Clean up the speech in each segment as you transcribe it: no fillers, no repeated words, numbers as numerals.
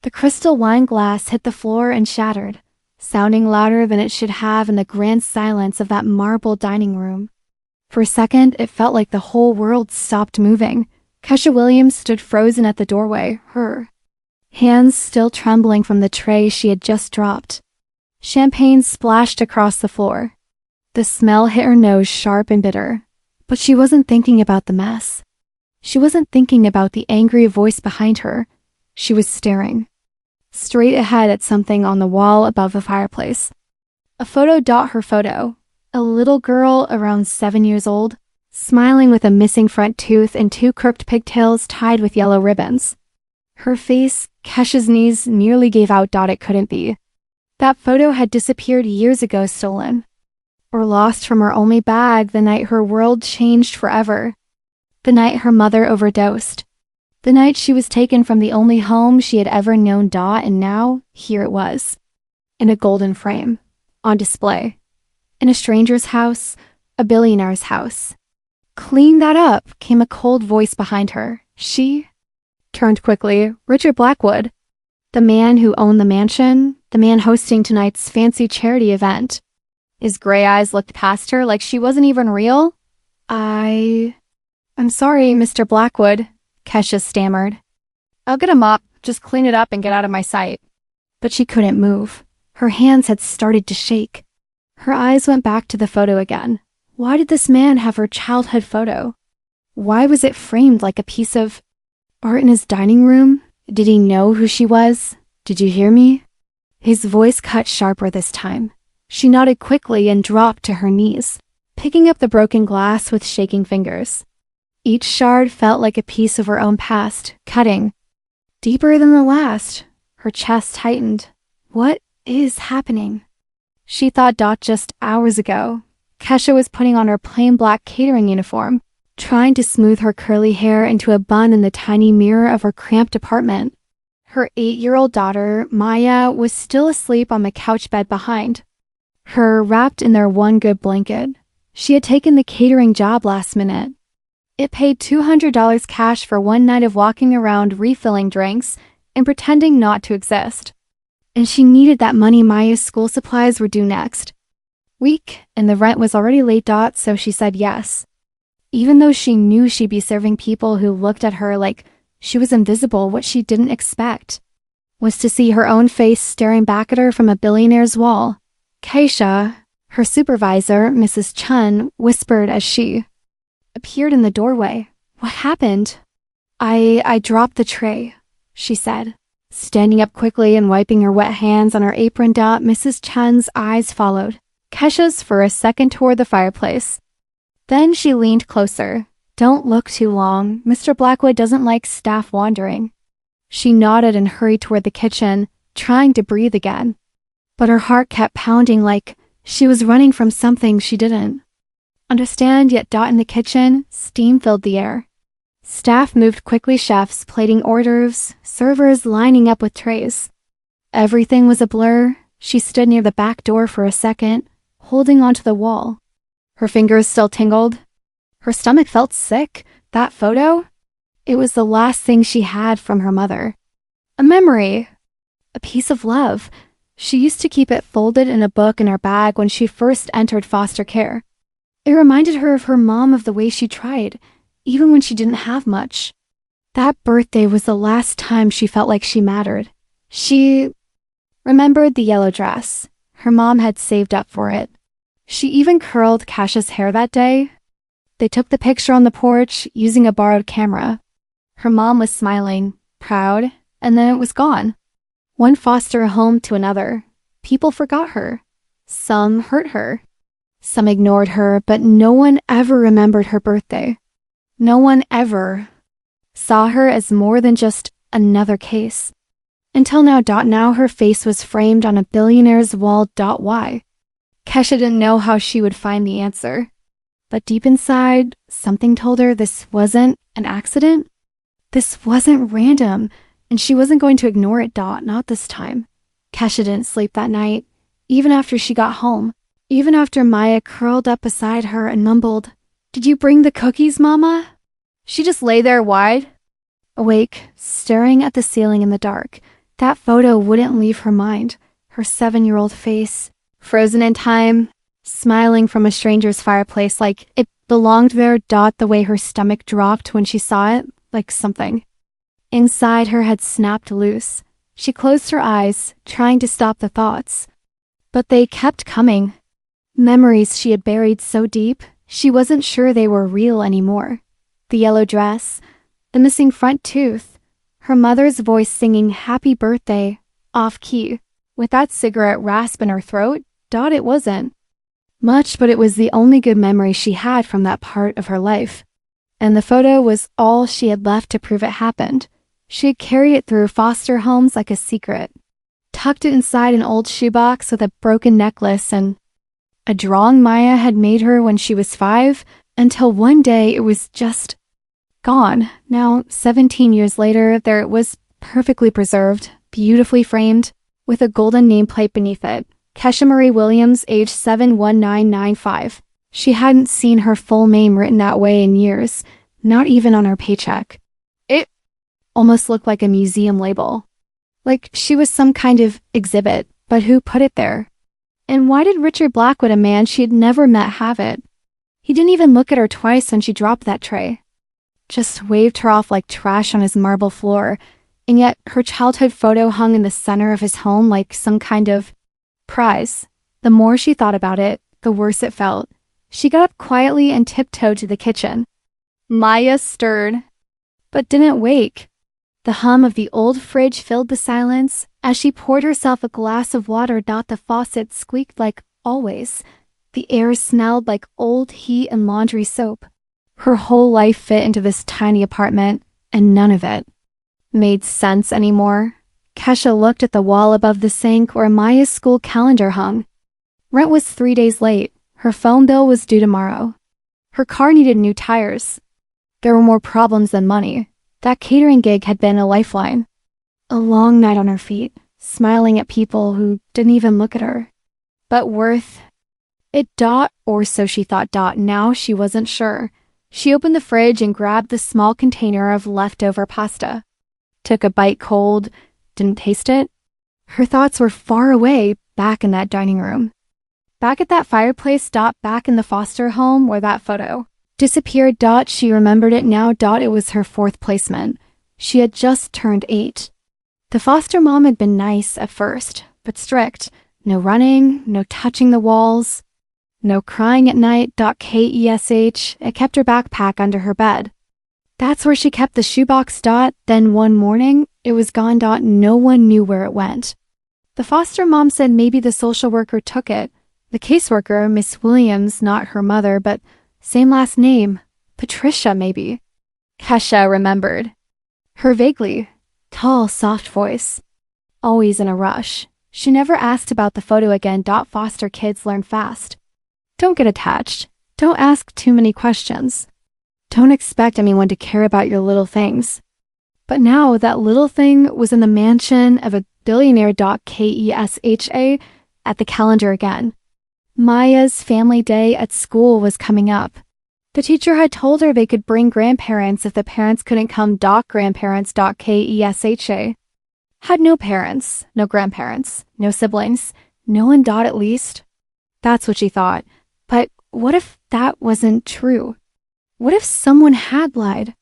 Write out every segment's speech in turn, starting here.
The crystal wine glass hit the floor and shattered, sounding louder than it should have in the grand silence of that marble dining room. For a second, it felt like the whole world stopped moving. Kesha Williams stood frozen at the doorway, her hands still trembling from the tray she had just dropped. Champagne splashed across the floor. The smell hit her nose sharp and bitter, but she wasn't thinking about the mess. She wasn't thinking about the angry voice behind her. She was staring straight ahead at something on the wall above the fireplace. A photo. Her photo. A little girl around 7 years old, smiling with a missing front tooth and 2 crooked pigtails tied with yellow ribbons. Her face, Kesha's knees nearly gave out. It couldn't be. That photo had disappeared years ago, stolen. Or lost from her only bag the night her world changed forever. The night her mother overdosed. The night she was taken from the only home she had ever known. And now, here it was. In a golden frame. On display. In a stranger's house. A billionaire's house. Clean that up, came a cold voice behind her. She turned quickly. Richard Blackwood. The man who owned the mansion. The man hosting tonight's fancy charity event. His gray eyes looked past her like she wasn't even real. I'm sorry, Mr. Blackwood, Kesha stammered. I'll get a mop, just clean it up and get out of my sight. But she couldn't move. Her hands had started to shake. Her eyes went back to the photo again. Why did this man have her childhood photo? Why was it framed like a piece of art in his dining room? Did he know who she was? Did you hear me? His voice cut sharper this time. She nodded quickly and dropped to her knees, picking up the broken glass with shaking fingers. Each shard felt like a piece of her own past, cutting deeper than the last. Her chest tightened. What is happening? She thought just hours ago. Kesha was putting on her plain black catering uniform, trying to smooth her curly hair into a bun in the tiny mirror of her cramped apartment. Her 8-year-old daughter, Maya, was still asleep on the couch bed behind her, wrapped in their one good blanket. She had taken the catering job last minute. It paid $200 cash for one night of walking around refilling drinks and pretending not to exist. And she needed that money. Maya's school supplies were due next week, and the rent was already late. So she said yes. Even though she knew she'd be serving people who looked at her like she was invisible, what she didn't expect was to see her own face staring back at her from a billionaire's wall. Kesha, her supervisor, Mrs. Chun, whispered as she appeared in the doorway. What happened? I dropped the tray, she said, standing up quickly and wiping her wet hands on her apron. Mrs. Chun's eyes followed Kesha's for a second toward the fireplace. Then she leaned closer. Don't look too long. Mr. Blackwood doesn't like staff wandering. She nodded and hurried toward the kitchen, trying to breathe again. But her heart kept pounding like she was running from something she didn't understand yet. In the kitchen, steam filled the air. Staff moved quickly, chefs plating hors d'oeuvres, servers lining up with trays. Everything was a blur. She stood near the back door for a second, holding onto the wall. Her fingers still tingled. Her stomach felt sick. That photo? It was the last thing she had from her mother. A memory. A piece of love. She used to keep it folded in a book in her bag when she first entered foster care. It reminded her of her mom, of the way she tried, even when she didn't have much. That birthday was the last time she felt like she mattered. She remembered the yellow dress. Her mom had saved up for it. She even curled Kesha's hair that day. They took the picture on the porch using a borrowed camera. Her mom was smiling, proud, and then it was gone. One foster home to another. People forgot her. Some hurt her. Some ignored her, but no one ever remembered her birthday. No one ever saw her as more than just another case. Until now. Now her face was framed on a billionaire's wall. Why? Kesha didn't know how she would find the answer. But deep inside, something told her this wasn't an accident. This wasn't random, and she wasn't going to ignore it. Not this time. Kesha didn't sleep that night, even after she got home. Even after Maya curled up beside her and mumbled, "Did you bring the cookies, Mama?" She just lay there wide awake, staring at the ceiling in the dark, That photo wouldn't leave her mind. Her 7-year-old face, frozen in time, smiling from a stranger's fireplace like it belonged there. The way her stomach dropped when she saw it, like something inside her had snapped loose. She closed her eyes, trying to stop the thoughts. But they kept coming. Memories she had buried so deep, she wasn't sure they were real anymore. The yellow dress, the missing front tooth, her mother's voice singing happy birthday, off-key. With that cigarette rasp in her throat, it wasn't much, but it was the only good memory she had from that part of her life. And the photo was all she had left to prove it happened. She had carried it through foster homes like a secret, tucked it inside an old shoebox with a broken necklace and a drawing Maya had made her when she was 5, until one day it was just gone. Now, 17 years later, there it was, perfectly preserved, beautifully framed, with a golden nameplate beneath it. Kesha Marie Williams, age 71995. She hadn't seen her full name written that way in years, not even on her paycheck. It almost looked like a museum label. Like she was some kind of exhibit, but who put it there? And why did Richard Blackwood, a man she had never met, have it? He didn't even look at her twice when she dropped that tray. Just waved her off like trash on his marble floor, and yet her childhood photo hung in the center of his home like some kind of prize. The more she thought about it, the worse it felt. She got up quietly and tiptoed to the kitchen. Maya stirred, but didn't wake. The hum of the old fridge filled the silence. As she poured herself a glass of water, the faucet squeaked like always. The air smelled like old heat and laundry soap. Her whole life fit into this tiny apartment, and none of it made sense anymore. Kesha looked at the wall above the sink where Maya's school calendar hung. Rent was 3 days late. Her phone bill was due tomorrow. Her car needed new tires. There were more problems than money. That catering gig had been a lifeline. A long night on her feet, smiling at people who didn't even look at her. But worth it, or so she thought. Now she wasn't sure. She opened the fridge and grabbed the small container of leftover pasta. Took a bite cold, didn't taste it. Her thoughts were far away, back in that dining room. Back at that fireplace. Back in the foster home where that photo disappeared. She remembered it now. It was her 4th placement. She had just turned 8. The foster mom had been nice at first, but strict. No running, no touching the walls, no crying at night. Kesh. It kept her backpack under her bed. That's where she kept the shoebox. Then one morning, it was gone. No one knew where it went. The foster mom said maybe the social worker took it. The caseworker, Miss Williams, not her mother, but same last name. Patricia, maybe. Kesha remembered. Her vaguely tall, soft voice. Always in a rush. She never asked about the photo again. Foster kids learn fast. Don't get attached. Don't ask too many questions. Don't expect anyone to care about your little things. But now that little thing was in the mansion of a billionaire. Kesha at the calendar again. Maya's family day at school was coming up. The teacher had told her they could bring grandparents if the parents couldn't come. Grandparents. Kesha had no parents, no grandparents, no siblings, no one. At least that's what she thought. But what if that wasn't true? What if someone had lied?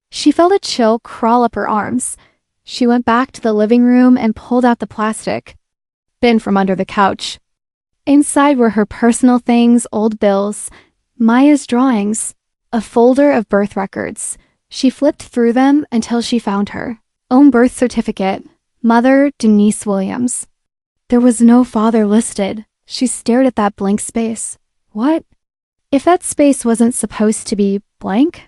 She felt a chill crawl up her arms. She went back to the living room and pulled out the plastic bin from under the couch. Inside were her personal things, old bills, Maya's drawings, a folder of birth records. She flipped through them until she found her own birth certificate, Mother Denise Williams. There was no father listed. She stared at that blank space. What? If that space wasn't supposed to be blank?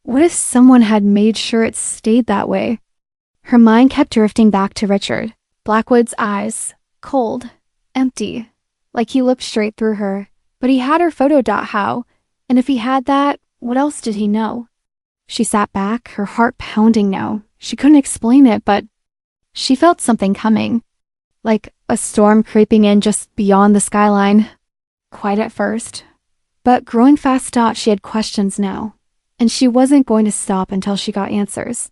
What if someone had made sure it stayed that way? Her mind kept drifting back to Richard. Blackwood's eyes, cold, empty, like he looked straight through her. But he had her photo. How? And if he had that, what else did he know? She sat back, her heart pounding now. She couldn't explain it, but she felt something coming. Like a storm creeping in just beyond the skyline. Quiet at first, but growing fast. She had questions now, and she wasn't going to stop until she got answers.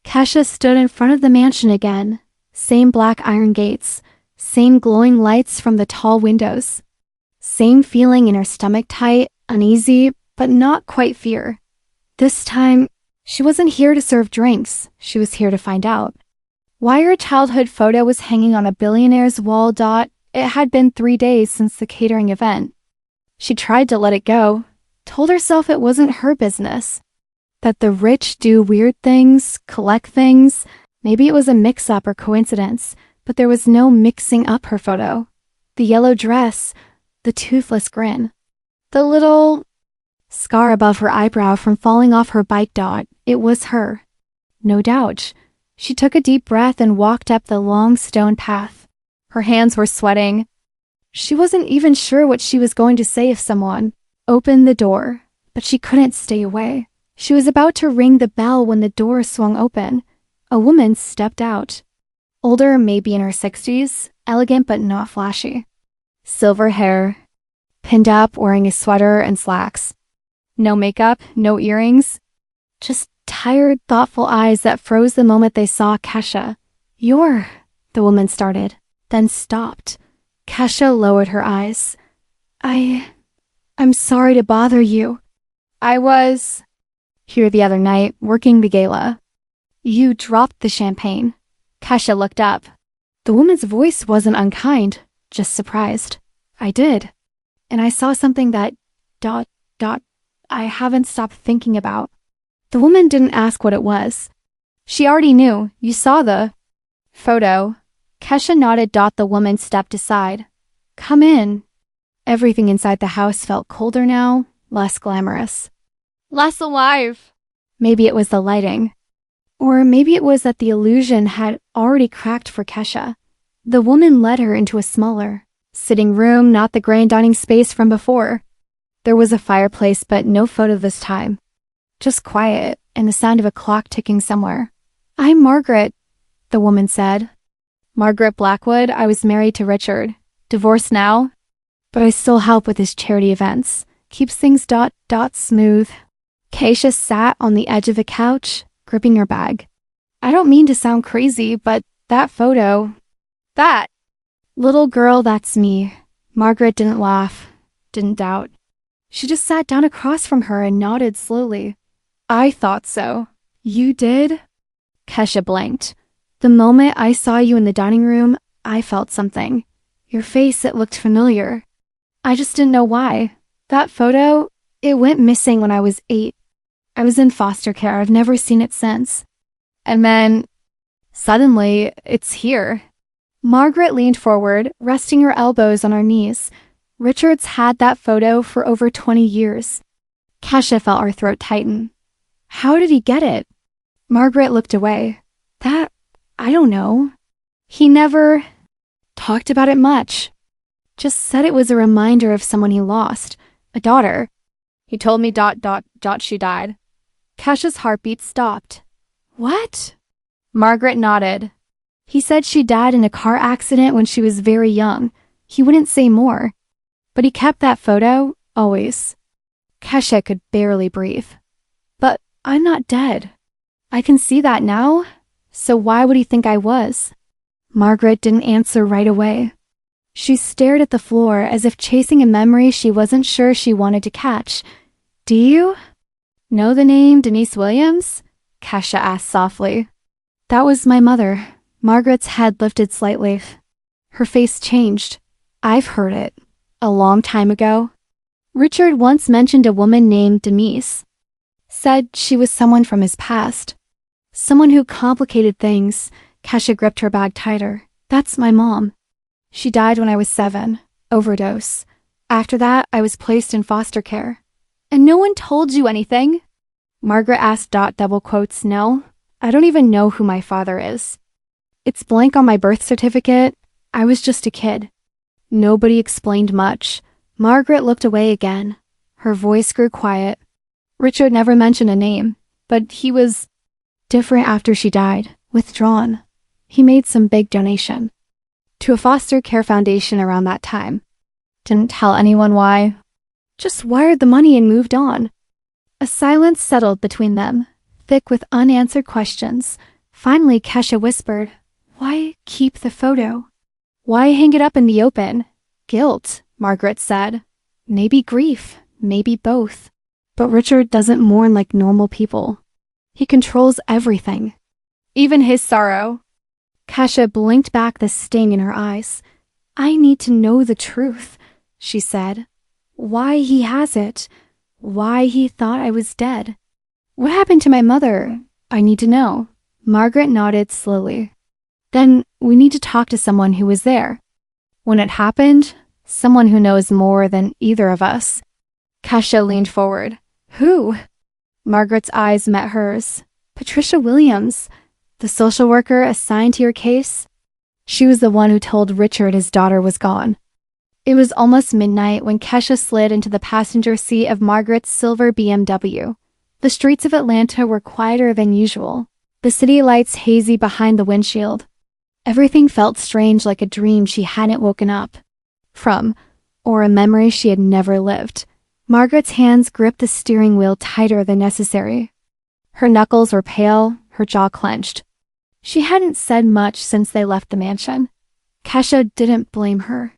Kesha stood in front of the mansion again, Same black iron gates. Same glowing lights from the tall windows. Same feeling in her stomach, tight, uneasy, but not quite fear. This time, she wasn't here to serve drinks. She was here to find out why her childhood photo was hanging on a billionaire's wall. It had been 3 days since the catering event. She tried to let it go, told herself it wasn't her business, that the rich do weird things, collect things. Maybe it was a mix-up or coincidence, but there was no mixing up her photo. The yellow dress, the toothless grin, the little scar above her eyebrow from falling off her bike. It was her. No doubt. She took a deep breath and walked up the long stone path. Her hands were sweating. She wasn't even sure what she was going to say if someone opened the door, but she couldn't stay away. She was about to ring the bell when the door swung open. A woman stepped out. Older, maybe in her 60s, elegant but not flashy. Silver hair, pinned up, wearing a sweater and slacks. No makeup, no earrings. Just tired, thoughtful eyes that froze the moment they saw Kesha. "You're," the woman started, then stopped. Kesha lowered her eyes. I'm sorry to bother you. I was here the other night, working the gala. You dropped the champagne." Kesha looked up. The woman's voice wasn't unkind, just surprised. "I did. And I saw something that... I haven't stopped thinking about." The woman didn't ask what it was. She already knew. "You saw the photo." Kesha nodded. The woman stepped aside. "Come in." Everything inside the house felt colder now, less glamorous. Less alive. Maybe it was the lighting. Or maybe it was that the illusion had already cracked for Kesha. The woman led her into a smaller sitting room, not the grand dining space from before. There was a fireplace, but no photo this time. Just quiet and the sound of a clock ticking somewhere. "I'm Margaret," the woman said. "Margaret Blackwood. I was married to Richard. Divorced now, but I still help with his charity events. Keeps things smooth." Kesha sat on the edge of the couch, gripping her bag. "I don't mean to sound crazy, but that photo... that little girl, that's me." Margaret didn't laugh, didn't doubt. She just sat down across from her and nodded slowly. "I thought so." "You did?" Kesha blanked. "The moment I saw you in the dining room, I felt something. Your face, it looked familiar. I just didn't know why. That photo, it went missing when I was 8. I was in foster care. I've never seen it since. And then, suddenly, it's here." Margaret leaned forward, resting her elbows on her knees. Richard's had that photo for over 20 years. Kesha felt her throat tighten. "How did he get it?" Margaret looked away. I don't know. He never talked about it much. Just said it was a reminder of someone he lost, a daughter. He told me ... she died. Kesha's heartbeat stopped. "What?" Margaret nodded. "He said she died in a car accident when she was very young. He wouldn't say more. But he kept that photo, always." Kesha could barely breathe. "But I'm not dead. I can see that now. So why would he think I was?" Margaret didn't answer right away. She stared at the floor as if chasing a memory she wasn't sure she wanted to catch. "Do you know the name Denise Williams?" Kesha asked softly. "That was my mother." Margaret's head lifted slightly. Her face changed. "I've heard it. A long time ago. Richard once mentioned a woman named Denise. Said she was someone from his past. Someone who complicated things." Kesha gripped her bag tighter. "That's my mom. She died when I was 7. Overdose. After that, I was placed in foster care." "And no one told you anything?" Margaret asked. Double quotes. "No. I don't even know who my father is. It's blank on my birth certificate. I was just a kid." Nobody explained much. Margaret looked away again. Her voice grew quiet. "Richard never mentioned a name, but he was different after she died, withdrawn. He made some big donation to a foster care foundation around that time. Didn't tell anyone why. Just wired the money and moved on." A silence settled between them, thick with unanswered questions. Finally, Kesha whispered, Why keep the photo? Why hang it up in the open? Guilt, Margaret said. Maybe grief, maybe both. But Richard doesn't mourn like normal people. He controls everything, even his sorrow. Kasia blinked back the sting in her eyes. I need to know the truth, she said. Why he has it. Why he thought I was dead. What happened to my mother? I need to know. Margaret nodded slowly. Then we need to talk to someone who was there. When it happened, someone who knows more than either of us. Kasia leaned forward. Who? Margaret's eyes met hers. Patricia Williams, the social worker assigned to your case. She was the one who told Richard his daughter was gone. It was almost midnight when Kasia slid into the passenger seat of Margaret's silver BMW. The streets of Atlanta were quieter than usual, the city lights hazy behind the windshield. Everything felt strange, like a dream she hadn't woken up from, or a memory she had never lived. Margaret's hands gripped the steering wheel tighter than necessary. Her knuckles were pale, her jaw clenched. She hadn't said much since they left the mansion. Kasia didn't blame her.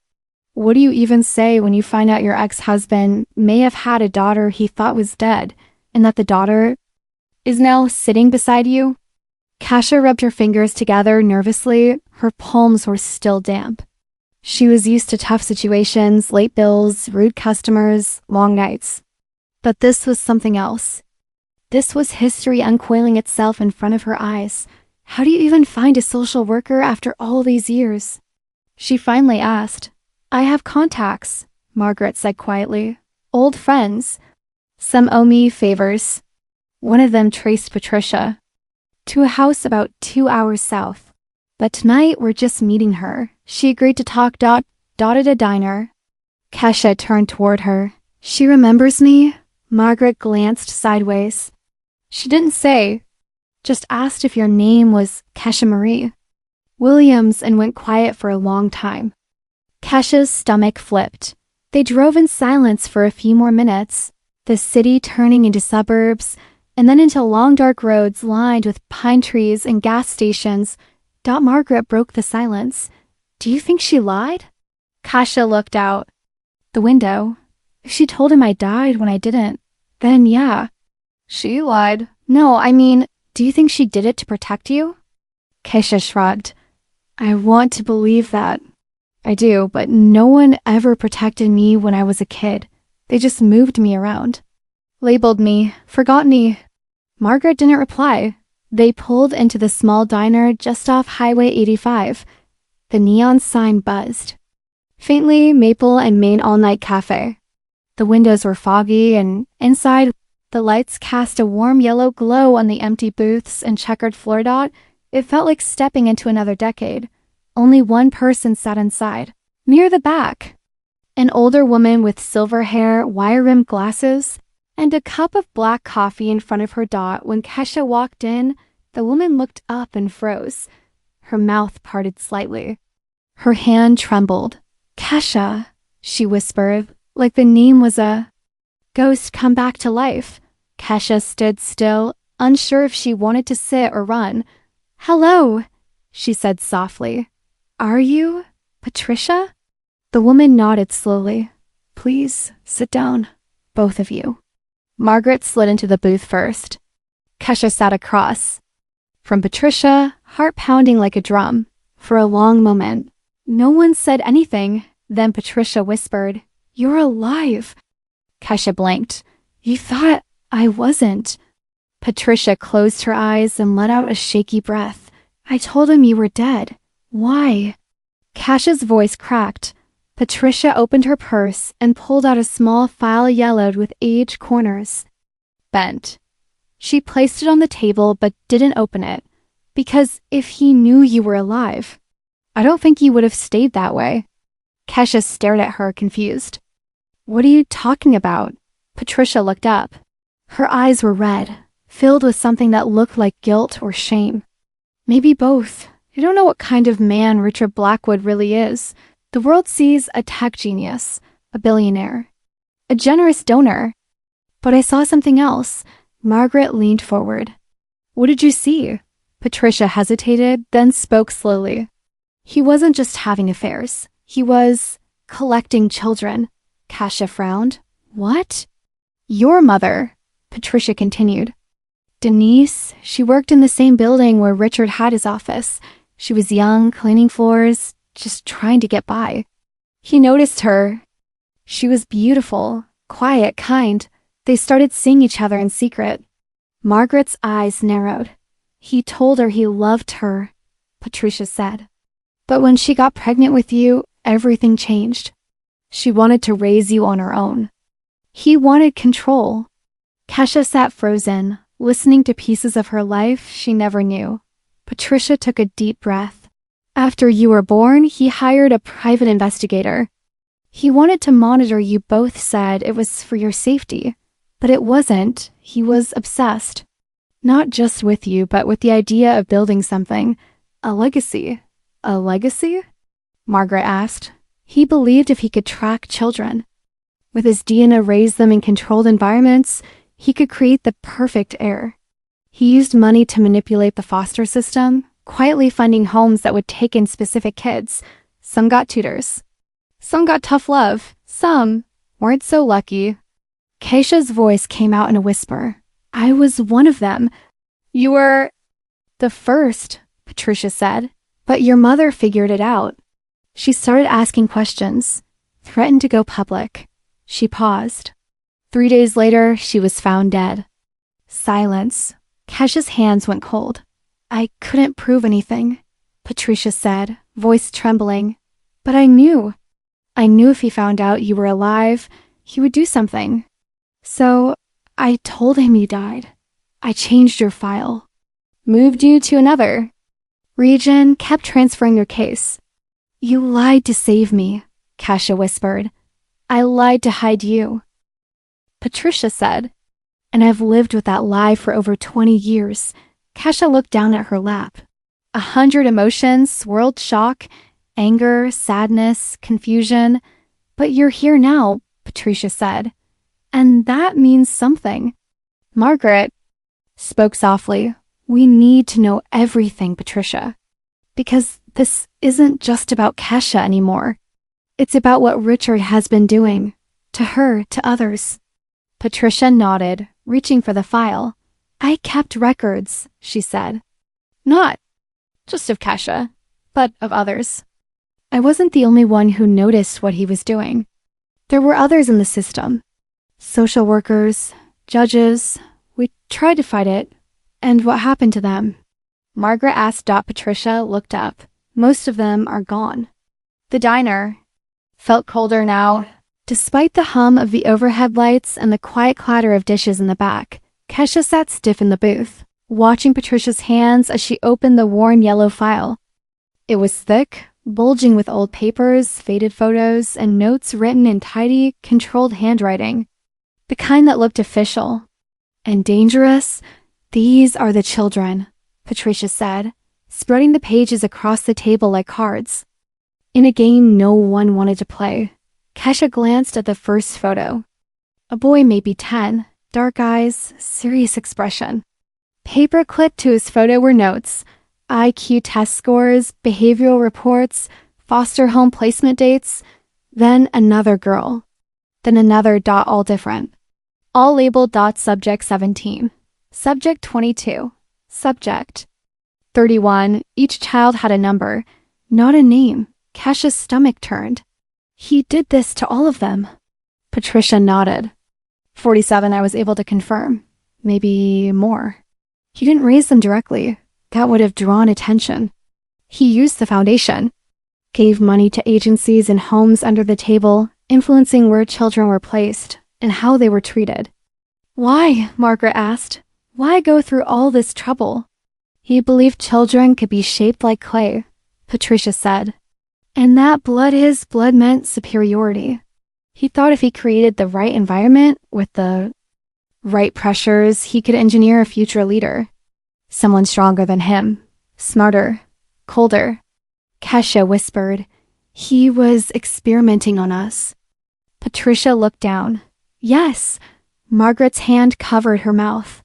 What do you even say when you find out your ex-husband may have had a daughter he thought was dead, and that the daughter is now sitting beside you? Kasia rubbed her fingers together nervously. Her palms were still damp. She was used to tough situations, late bills, rude customers, long nights. But this was something else. This was history uncoiling itself in front of her eyes. How do you even find a social worker after all these years? She finally asked. I have contacts, Margaret said quietly. Old friends. Some owe me favors. One of them traced Patricia to a house about 2 hours south. But tonight we're just meeting her. She agreed to talk at a diner. Kasia turned toward her. She remembers me? Margaret glanced sideways. She didn't say. Just asked if your name was Kasia Marie Williams and went quiet for a long time. Kasia's stomach flipped. They drove in silence for a few more minutes, the city turning into suburbs, and then into long dark roads lined with pine trees and gas stations. Margaret broke the silence. Do you think she lied? Kasia looked out the window. If she told him I died when I didn't, then yeah. She lied. No, I mean, do you think she did it to protect you? Kasia shrugged. I want to believe that. I do, but no one ever protected me when I was a kid. They just moved me around. Labeled me, forgot me. Margaret didn't reply. They pulled into the small diner just off Highway 85. The neon sign buzzed. Faintly, Maple and Maine All-Night Cafe. The windows were foggy, and inside, the lights cast a warm yellow glow on the empty booths and checkered floor dot. It felt like stepping into another decade. Only one person sat inside, near the back. An older woman with silver hair, wire-rimmed glasses, and a cup of black coffee in front of her dot. When Kasia walked in, the woman looked up and froze. Her mouth parted slightly. Her hand trembled. Kasia, she whispered, like the name was a ghost come back to life. Kasia stood still, unsure if she wanted to sit or run. Hello, she said softly. Are you Patricia? The woman nodded slowly. Please sit down, both of you. Margaret slid into the booth first. Kasia sat across from Patricia, heart pounding like a drum. For a long moment, no one said anything. Then Patricia whispered, You're alive. Kasia blinked. You thought I wasn't. Patricia closed her eyes and let out a shaky breath. I told him you were dead. Why? Kasia's voice cracked. Patricia opened her purse and pulled out a small file yellowed with aged corners. Bent. She placed it on the table but didn't open it. Because if he knew you were alive, I don't think you would have stayed that way. Kasia stared at her, confused. What are you talking about? Patricia looked up. Her eyes were red, filled with something that looked like guilt or shame. Maybe both. I don't know what kind of man Richard Blackwood really is. The world sees a tech genius, a billionaire, a generous donor. But I saw something else. Margaret leaned forward. What did you see? Patricia hesitated, then spoke slowly. He wasn't just having affairs. He was collecting children. Kasia frowned. What? Your mother, Patricia continued. Denise, she worked in the same building where Richard had his office. She was young, cleaning floors, just trying to get by. He noticed her. She was beautiful, quiet, kind. They started seeing each other in secret. Margaret's eyes narrowed. He told her he loved her, Patricia said. But when she got pregnant with you, everything changed. She wanted to raise you on her own. He wanted control. Kasia sat frozen, listening to pieces of her life she never knew. Patricia took a deep breath. After you were born, he hired a private investigator. He wanted to monitor you both, said it was for your safety. But it wasn't. He was obsessed. Not just with you, but with the idea of building something. A legacy. A legacy? Margaret asked. He believed if he could track children, with his DNA raise them in controlled environments, he could create the perfect heir. He used money to manipulate the foster system, quietly funding homes that would take in specific kids. Some got tutors. Some got tough love. Some weren't so lucky. Kasia's voice came out in a whisper. I was one of them. You were the first, Patricia said, but your mother figured it out. She started asking questions, threatened to go public. She paused. 3 days later, she was found dead. Silence. Kasia's hands went cold. I couldn't prove anything, Patricia said, voice trembling. But I knew. I knew if he found out you were alive, he would do something. So I told him you died. I changed your file. Moved you to another. Region kept transferring your case. You lied to save me, Kasia whispered. I lied to hide you. Patricia said, and I've lived with that lie for over 20 years. Kasia looked down at her lap. 100 emotions swirled: shock, anger, sadness, confusion. But you're here now, Patricia said. And that means something. Margaret spoke softly. We need to know everything, Patricia. Because this isn't just about Kasia anymore. It's about what Richard has been doing. To her, to others. Patricia nodded, reaching for the file. I kept records, she said. Not just of Kasia, but of others. I wasn't the only one who noticed what he was doing. There were others in the system. Social workers, judges. We tried to fight it. And what happened to them? Margaret asked. Patricia looked up. Most of them are gone. The diner felt colder now. Despite the hum of the overhead lights and the quiet clatter of dishes in the back, Kasia sat stiff in the booth, watching Patricia's hands as she opened the worn yellow file. It was thick, bulging with old papers, faded photos, and notes written in tidy, controlled handwriting. The kind that looked official. And dangerous. These are the children, Patricia said, spreading the pages across the table like cards. In a game no one wanted to play, Kasia glanced at the first photo. A boy maybe 10, dark eyes, serious expression. Paper clipped to his photo were notes, IQ test scores, behavioral reports, foster home placement dates, then another girl, then another. All different. All labeled. Subject 17, subject 22, subject 31. Each child had a number, not a name. Kasia's stomach turned. He did this to all of them. Patricia nodded. 47, I was able to confirm. Maybe more. He didn't raise them directly. That would have drawn attention. He used the foundation. Gave money to agencies and homes under the table, influencing where children were placed and how they were treated. Why? Margaret asked. Why go through all this trouble? He believed children could be shaped like clay, Patricia said. And that his blood meant superiority. He thought if he created the right environment with the right pressures, he could engineer a future leader. Someone stronger than him, smarter, colder. Kasia whispered, he was experimenting on us. Patricia looked down. Yes, Margaret's hand covered her mouth.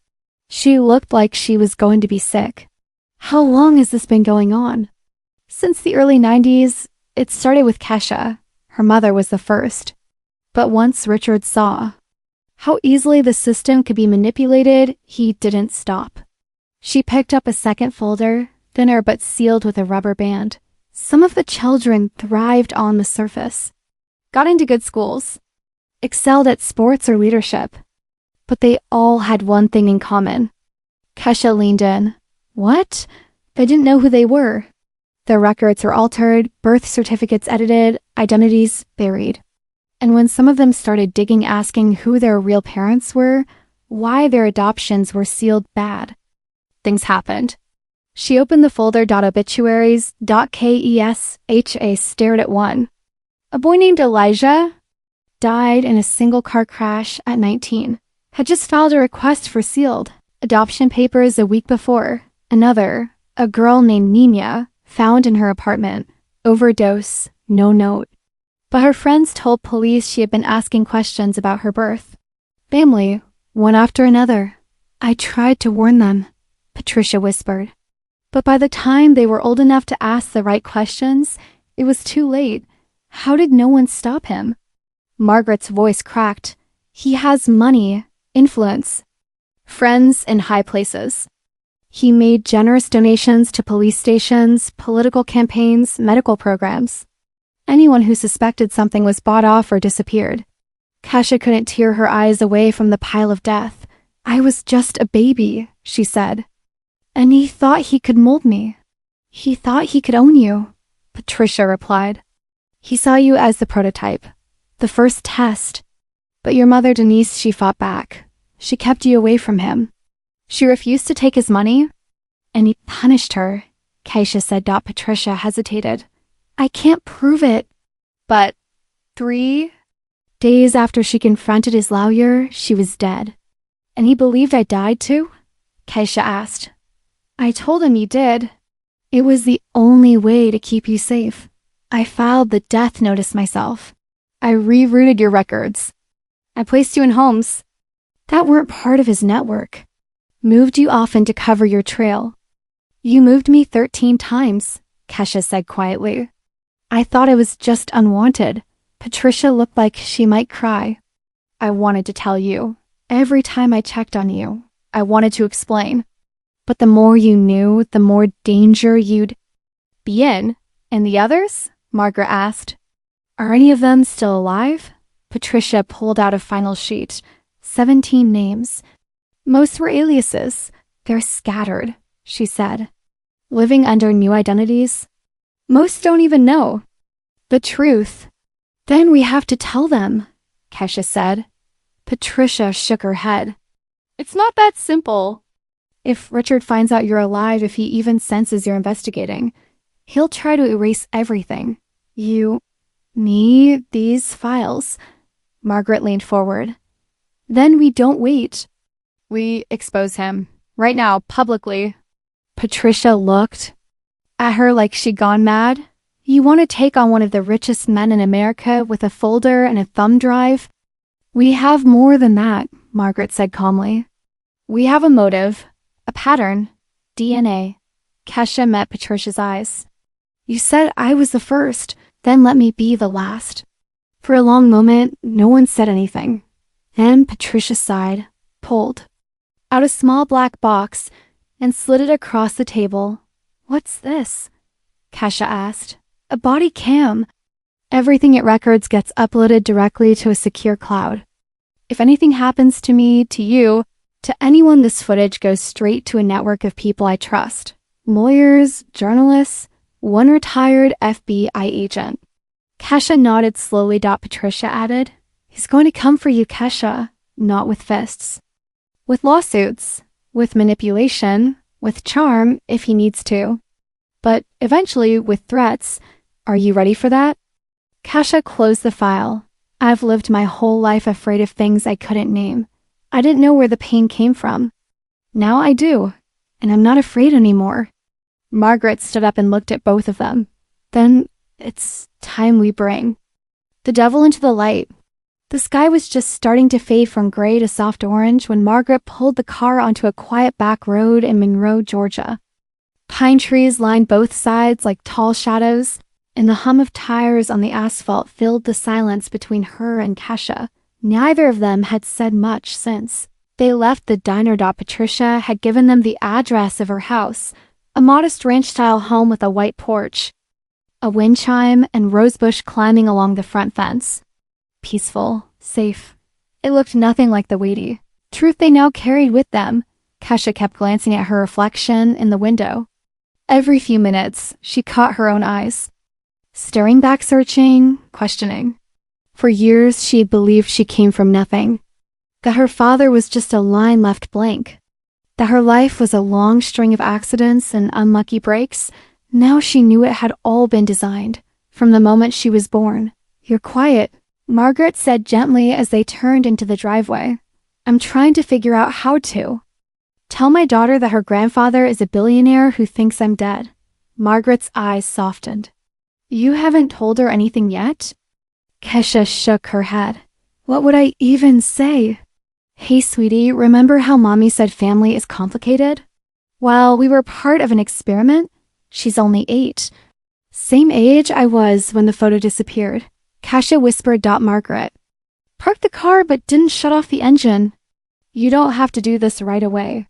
She looked like she was going to be sick. How long has this been going on? Since the early 90s, it started with Kesha. Her mother was the first. But once Richard saw how easily the system could be manipulated, he didn't stop. She picked up a second folder, thinner but sealed with a rubber band. Some of the children thrived on the surface, got into good schools, excelled at sports or leadership. But they all had one thing in common. Kesha leaned in. What? They didn't know who they were. Their records were altered, birth certificates edited, identities buried. And when some of them started digging, asking who their real parents were, why their adoptions were sealed bad, things happened. She opened the folder. Obituaries. Kesha stared at one. A boy named Elijah died in a single car crash at 19. Had just filed a request for sealed adoption papers a week before. Another, a girl named Nina, found in her apartment. Overdose, no note. But her friends told police she had been asking questions about her birth. Family, one after another. I tried to warn them, Patricia whispered. But by the time they were old enough to ask the right questions, it was too late. How did no one stop him? Margaret's voice cracked. He has money, influence, friends in high places. He made generous donations to police stations, political campaigns, medical programs. Anyone who suspected something was bought off or disappeared. Kesha couldn't tear her eyes away from the pile of death. I was just a baby, she said. And he thought he could mold me. He thought he could own you, Patricia replied. He saw you as the prototype, the first test. But your mother Denise, she fought back. She kept you away from him. She refused to take his money, and he punished her, Kesha said. Patricia hesitated. I can't prove it. But 3 days after she confronted his lawyer, she was dead. And he believed I died too? Kesha asked. I told him you did. It was the only way to keep you safe. I filed the death notice myself. I rerouted your records. I placed you in homes that weren't part of his network. Moved you often to cover your trail. You moved me 13 times, Kesha said quietly. I thought I was just unwanted. Patricia looked like she might cry. I wanted to tell you. Every time I checked on you, I wanted to explain. But the more you knew, the more danger you'd be in. And the others? Margaret asked. Are any of them still alive? Patricia pulled out a final sheet. 17 names. Most were aliases. They're scattered, she said. Living under new identities. Most don't even know the truth. Then we have to tell them, Kesha said. Patricia shook her head. It's not that simple. If Richard finds out you're alive, if he even senses you're investigating, he'll try to erase everything. You, me, these files. Margaret leaned forward. Then we don't wait. We expose him. Right now, publicly. Patricia looked at her like she'd gone mad. You want to take on one of the richest men in America with a folder and a thumb drive? We have more than that, Margaret said calmly. We have a motive, a pattern, DNA. Kesha met Patricia's eyes. You said I was the first, then let me be the last. For a long moment, no one said anything. Then Patricia sighed, pulled out a small black box, and slid it across the table. What's this? Kesha asked. A body cam. Everything it records gets uploaded directly to a secure cloud. If anything happens to me, to you, to anyone, this footage goes straight to a network of people I trust. Lawyers, journalists, one retired FBI agent. Kesha nodded slowly. Patricia added, He's going to come for you, Kesha, not with fists. With lawsuits, with manipulation, with charm if he needs to. But eventually with threats. Are you ready for that? Kesha closed the file. I've lived my whole life afraid of things I couldn't name. I didn't know where the pain came from. Now I do, and I'm not afraid anymore. Margaret stood up and looked at both of them. Then it's time we bring the devil into the light. The sky was just starting to fade from gray to soft orange when Margaret pulled the car onto a quiet back road in Monroe, Georgia. Pine trees lined both sides like tall shadows, and the hum of tires on the asphalt filled the silence between her and Kesha. Neither of them had said much since they left the diner. Patricia had given them the address of her house, a modest ranch-style home with a white porch, a wind chime, and rosebush climbing along the front fence. Peaceful, safe. It looked nothing like the weighty truth they now carried with them. Kesha kept glancing at her reflection in the window. Every few minutes, she caught her own eyes, staring back, searching, questioning. For years, she had believed she came from nothing, that her father was just a line left blank, that her life was a long string of accidents and unlucky breaks. Now she knew it had all been designed, from the moment she was born. "You're quiet," Margaret said gently as they turned into the driveway. "I'm trying to figure out how to. Tell my daughter that her grandfather is a billionaire who thinks I'm dead." Margaret's eyes softened. "You haven't told her anything yet?" Kesha shook her head. "What would I even say?" "Hey, sweetie, remember how Mommy said family is complicated? Well, we were part of an experiment. She's only 8. Same age I was when the photo disappeared." Kesha whispered. Margaret parked the car but didn't shut off the engine. "You don't have to do this right away.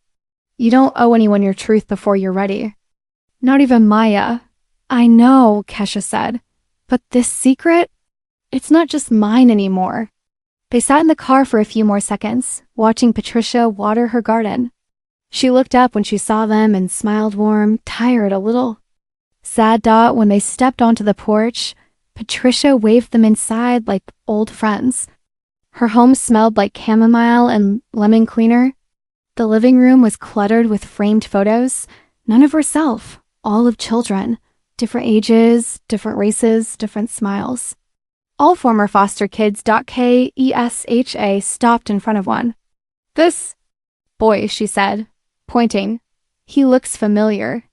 You don't owe anyone your truth before you're ready. Not even Maya." "I know," Kesha said. "But this secret? It's not just mine anymore." They sat in the car for a few more seconds, watching Patricia water her garden. She looked up when she saw them and smiled warm, tired a little. Sad. When they stepped onto the porch, Patricia waved them inside like old friends. Her home smelled like chamomile and lemon cleaner. The living room was cluttered with framed photos, none of herself, all of children, different ages, different races, different smiles. All former foster kids. Kesha stopped in front of one. "This boy," she said, pointing. "He looks familiar."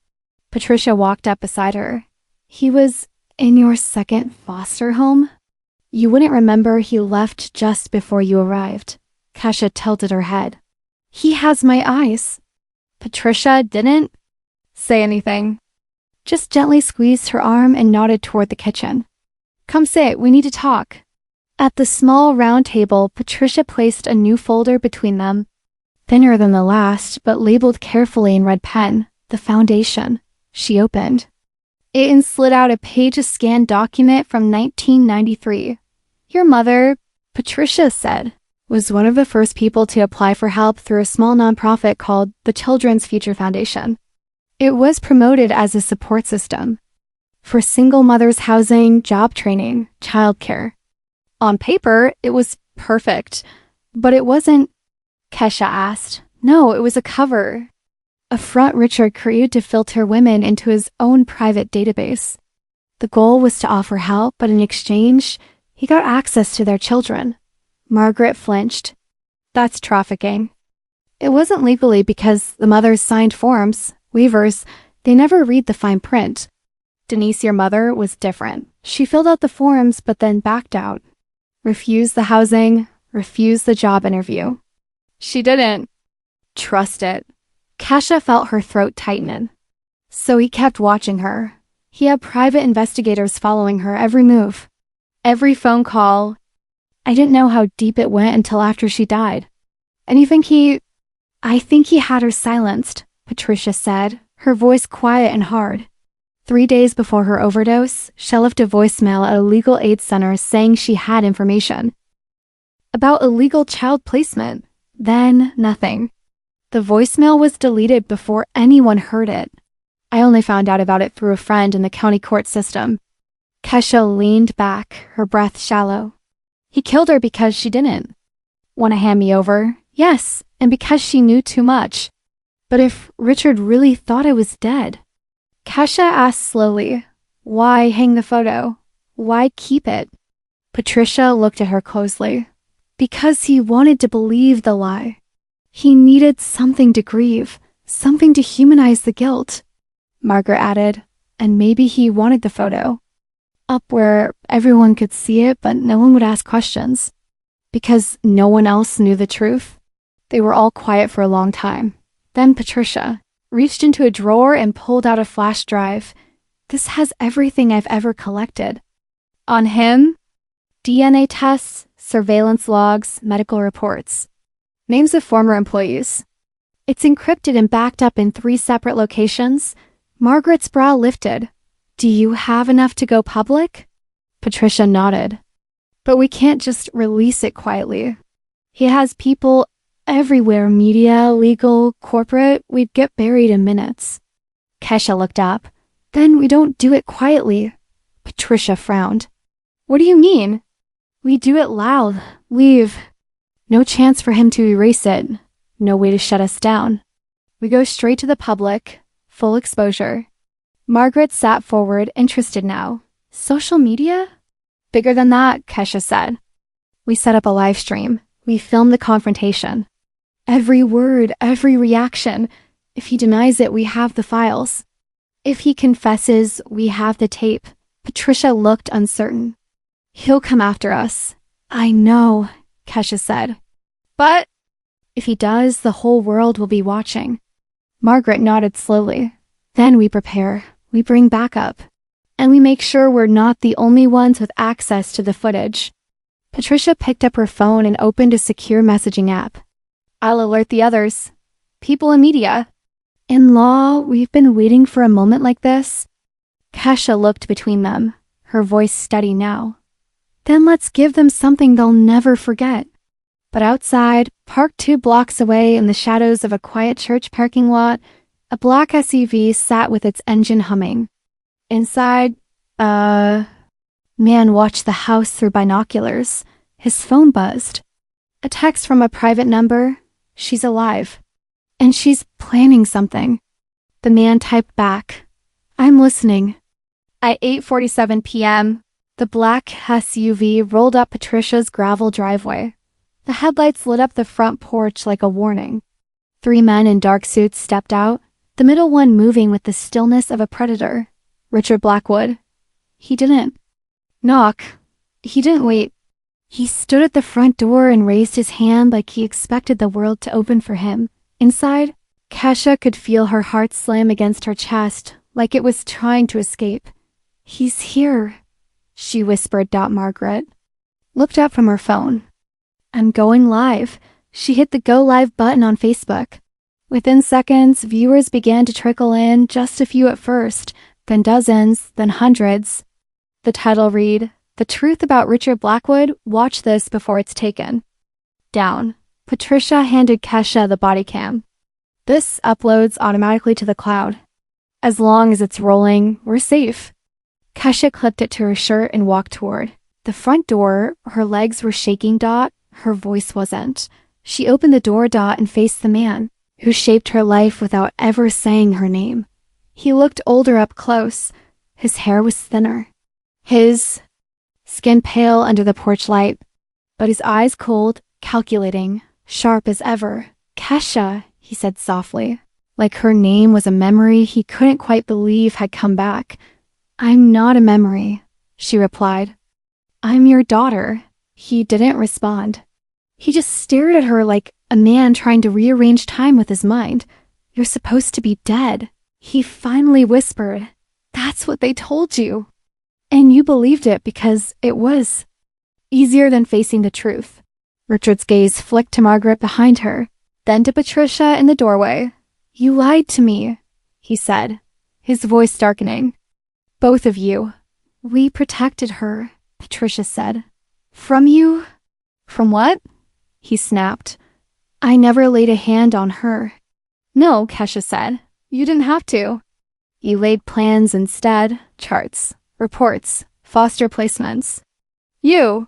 Patricia walked up beside her. "He was in your second foster home? You wouldn't remember. He left just before you arrived." Kesha tilted her head. "He has my eyes." Patricia didn't say anything, just gently squeezed her arm and nodded toward the kitchen. "Come sit, we need to talk." At the small round table, Patricia placed a new folder between them, thinner than the last, but labeled carefully in red pen, "The Foundation." She opened it and slid out a page-scanned document from 1993. "Your mother," Patricia said, "was one of the first people to apply for help through a small nonprofit called the Children's Future Foundation. It was promoted as a support system for single mothers, housing, job training, childcare. On paper, it was perfect, but it wasn't." Kesha asked. "No, it was a cover. A front Richard created to filter women into his own private database. The goal was to offer help, but in exchange, he got access to their children." Margaret flinched. "That's trafficking." "It wasn't legally because the mothers signed forms, waivers. They never read the fine print. Denise, your mother, was different. She filled out the forms but then backed out. Refused the housing, refused the job interview. She didn't trust it." Kesha felt her throat tighten. "So he kept watching her. He had private investigators following her every move, every phone call. I didn't know how deep it went until after she died. And I think he had her silenced," Patricia said, her voice quiet and hard. 3 days before her overdose, she left a voicemail at a legal aid center saying she had information about illegal child placement. Then nothing. The voicemail was deleted before anyone heard it. I only found out about it through a friend in the county court system." Kesha leaned back, her breath shallow. "He killed her because she didn't want to hand me over. Yes, and because she knew too much. But if Richard really thought I was dead?" Kesha asked slowly, "Why hang the photo? Why keep it?" Patricia looked at her closely. "Because he wanted to believe the lie. He needed something to grieve, something to humanize the guilt." Margaret added, "And maybe he wanted the photo up where everyone could see it but no one would ask questions. Because no one else knew the truth." They were all quiet for a long time. Then Patricia, reached into a drawer and pulled out a flash drive. This has everything I've ever collected. On him, DNA tests, surveillance logs, medical reports. Names of former employees. It's encrypted and backed up in 3 separate locations. Margaret's brow lifted. Do you have enough to go public? Patricia nodded. But we can't just release it quietly. He has people everywhere, media, legal, corporate. We'd get buried in minutes. Kesha looked up. Then we don't do it quietly. Patricia frowned. What do you mean? We do it loud. Leave. No chance for him to erase it. No way to shut us down. We go straight to the public. Full exposure. Margaret sat forward, interested now. Social media? Bigger than that, Kesha said. We set up a live stream. We filmed the confrontation. Every word, every reaction. If he denies it, we have the files. If he confesses, we have the tape. Patricia looked uncertain. He'll come after us. I know, Kesha said. But if he does, the whole world will be watching. Margaret nodded slowly. Then we prepare. We bring backup. And we make sure we're not the only ones with access to the footage. Patricia picked up her phone and opened a secure messaging app. I'll alert the others. People in media. In law, we've been waiting for a moment like this. Kesha looked between them, her voice steady now. Then let's give them something they'll never forget. But outside, parked 2 blocks away in the shadows of a quiet church parking lot, a black SUV sat with its engine humming. Inside, man watched the house through binoculars. His phone buzzed. A text from a private number. She's alive. And she's planning something. The man typed back. I'm listening. At 8:47 p.m., the black SUV rolled up Patricia's gravel driveway. The headlights lit up the front porch like a warning. 3 men in dark suits stepped out, the middle one moving with the stillness of a predator. Richard Blackwood. He didn't knock. He didn't wait. He stood at the front door and raised his hand like he expected the world to open for him. Inside, Kesha could feel her heart slam against her chest, like it was trying to escape. He's here, she whispered. Margaret looked up from her phone. I'm going live. She hit the Go Live button on Facebook. Within seconds, viewers began to trickle in, just a few at first, then dozens, then hundreds. The title read, The Truth About Richard Blackwood, Watch This Before It's Taken. Down. Patricia handed Kesha the body cam. This uploads automatically to the cloud. As long as it's rolling, we're safe. Kesha clipped it to her shirt and walked toward the front door. Her legs were shaking. Her voice wasn't. She opened the door. And faced the man who shaped her life without ever saying her name. He looked older up close. His hair was thinner. His skin pale under the porch light, but his eyes cold, calculating, sharp as ever. Kesha, he said softly, like her name was a memory he couldn't quite believe had come back. I'm not a memory, she replied. I'm your daughter. He didn't respond. He just stared at her like a man trying to rearrange time with his mind. You're supposed to be dead. He finally whispered, That's what they told you. And you believed it because it was easier than facing the truth. Richard's gaze flicked to Margaret behind her, then to Patricia in the doorway. You lied to me, he said, his voice darkening. Both of you. We protected her, Patricia said. From you? From what? He snapped. I never laid a hand on her. No, Kesha said. You didn't have to. You laid plans instead, charts, reports, foster placements. You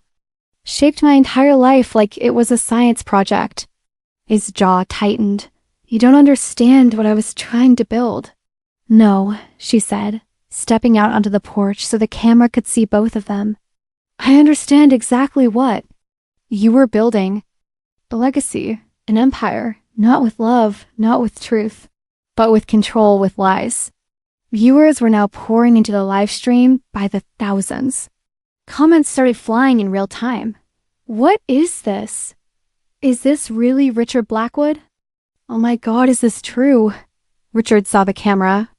shaped my entire life like it was a science project. His jaw tightened. You don't understand what I was trying to build. No, she said, stepping out onto the porch so the camera could see both of them. I understand exactly what. You were building a legacy, an empire, not with love, not with truth, but with control, with lies. Viewers were now pouring into the live stream by the thousands. Comments started flying in real time. What is this? Is this really Richard Blackwood? Oh my God, is this true? Richard saw the camera.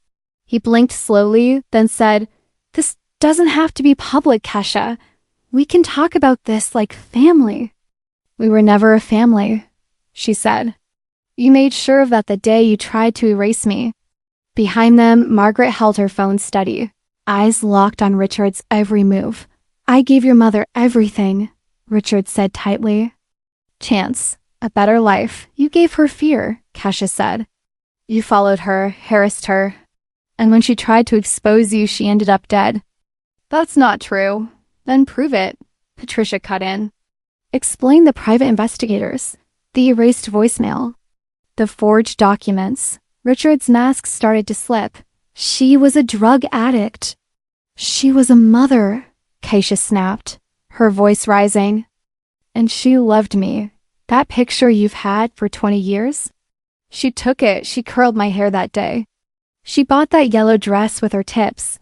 He blinked slowly, then said, "This doesn't have to be public, Kesha. We can talk about this like family." "We were never a family," she said. "You made sure of that the day you tried to erase me." Behind them, Margaret held her phone steady, eyes locked on Richard's every move. "I gave your mother everything," Richard said tightly. "Chance, a better life. You gave her fear," Kesha said. "You followed her, harassed her. And when she tried to expose you, she ended up dead." "That's not true." "Then prove it," Patricia cut in. "Explain the private investigators, the erased voicemail, the forged documents." Richard's mask started to slip. "She was a drug addict." "She was a mother," Keisha snapped, her voice rising. "And she loved me. That picture you've had for 20 years? She took it. She curled my hair that day. She bought that yellow dress with her tips.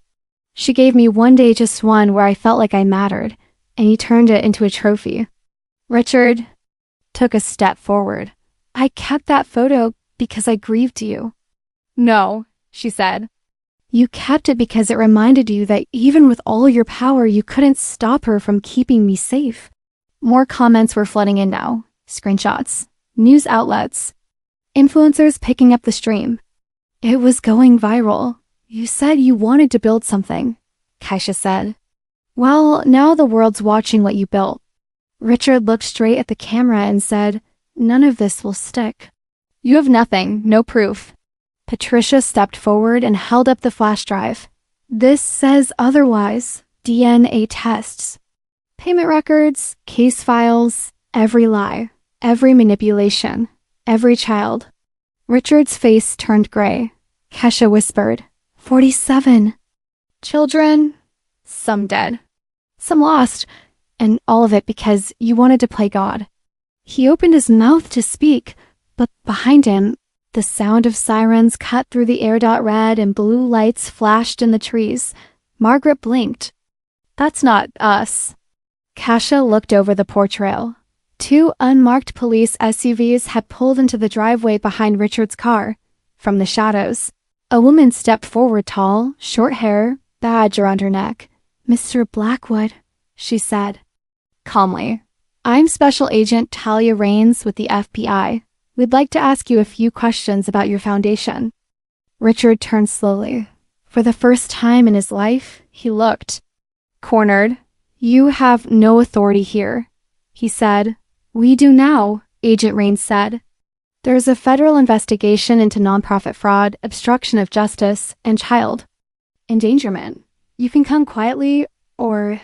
She gave me one day, just one, where I felt like I mattered, and he turned it into a trophy." Richard took a step forward. "I kept that photo because I grieved you." "No," she said. "You kept it because it reminded you that even with all your power, you couldn't stop her from keeping me safe." More comments were flooding in now. Screenshots, news outlets, influencers picking up the stream. "It was going viral. You said you wanted to build something," Keisha said. "Well, now the world's watching what you built." Richard looked straight at the camera and said, "None of this will stick." "You have nothing, no proof." Patricia stepped forward and held up the flash drive. "This says otherwise. DNA tests. Payment records, case files, every lie, every manipulation, every child." Richard's face turned gray. Kesha whispered, 47. "Children, some dead, some lost, and all of it because you wanted to play God." He opened his mouth to speak, but behind him, the sound of sirens cut through the air. Red and blue lights flashed in the trees. Margaret blinked. "That's not us." Kesha looked over the porch rail. 2 unmarked police SUVs had pulled into the driveway behind Richard's car. From the shadows, a woman stepped forward, tall, short hair, badge around her neck. "Mr. Blackwood," she said calmly. "I'm Special Agent Talia Rains with the FBI. We'd like to ask you a few questions about your foundation." Richard turned slowly. For the first time in his life, he looked cornered. "You have no authority here," he said. "We do now," Agent Rains said. "There's a federal investigation into nonprofit fraud, obstruction of justice, and child endangerment. You can come quietly, or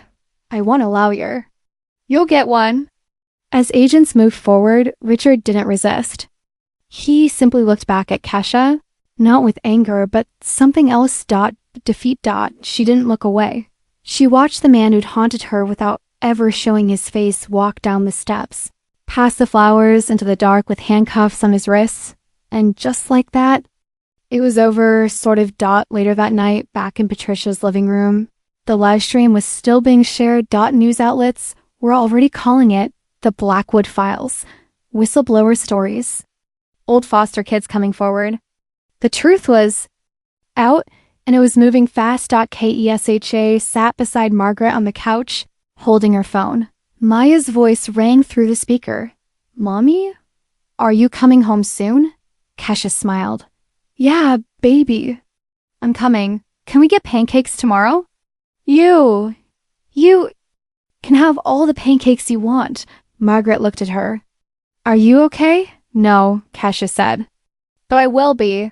I want a lawyer." "You'll get one." As agents moved forward, Richard didn't resist. He simply looked back at Kesha, not with anger, but something else. Defeat. She didn't look away. She watched the man who'd haunted her without ever showing his face walk down the steps, past the flowers into the dark with handcuffs on his wrists. And just like that, it was over. Later that night, back in Patricia's living room, the live stream was still being shared. News outlets were already calling it the Blackwood Files, whistleblower stories, old foster kids coming forward. The truth was out, and it was moving fast. Kesha sat beside Margaret on the couch, holding her phone. Maya's voice rang through the speaker. "Mommy? Are you coming home soon?" Kesha smiled. "Yeah, baby. I'm coming. Can we get pancakes tomorrow?" You can have all the pancakes you want." Margaret looked at her. "Are you okay?" "No," Kesha said. "Though I will be."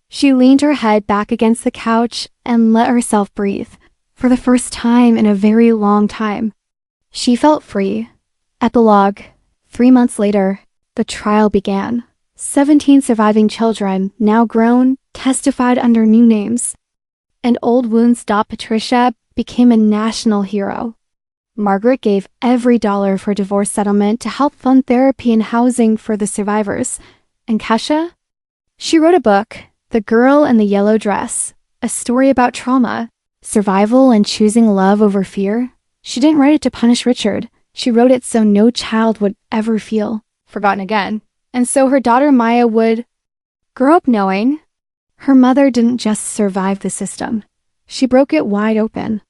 She leaned her head back against the couch and let herself breathe. For the first time in a very long time, she felt free. Epilogue. 3 months later, the trial began. 17 surviving children, now grown, testified under new names. And old wounds. Patricia became a national hero. Margaret gave every dollar of her divorce settlement to help fund therapy and housing for the survivors. And Kesha? She wrote a book, The Girl in the Yellow Dress, a story about trauma, survival, and choosing love over fear. She didn't write it to punish Richard. She wrote it so no child would ever feel forgotten again. And so her daughter Maya would grow up knowing Her mother didn't just survive the system. She broke it wide open.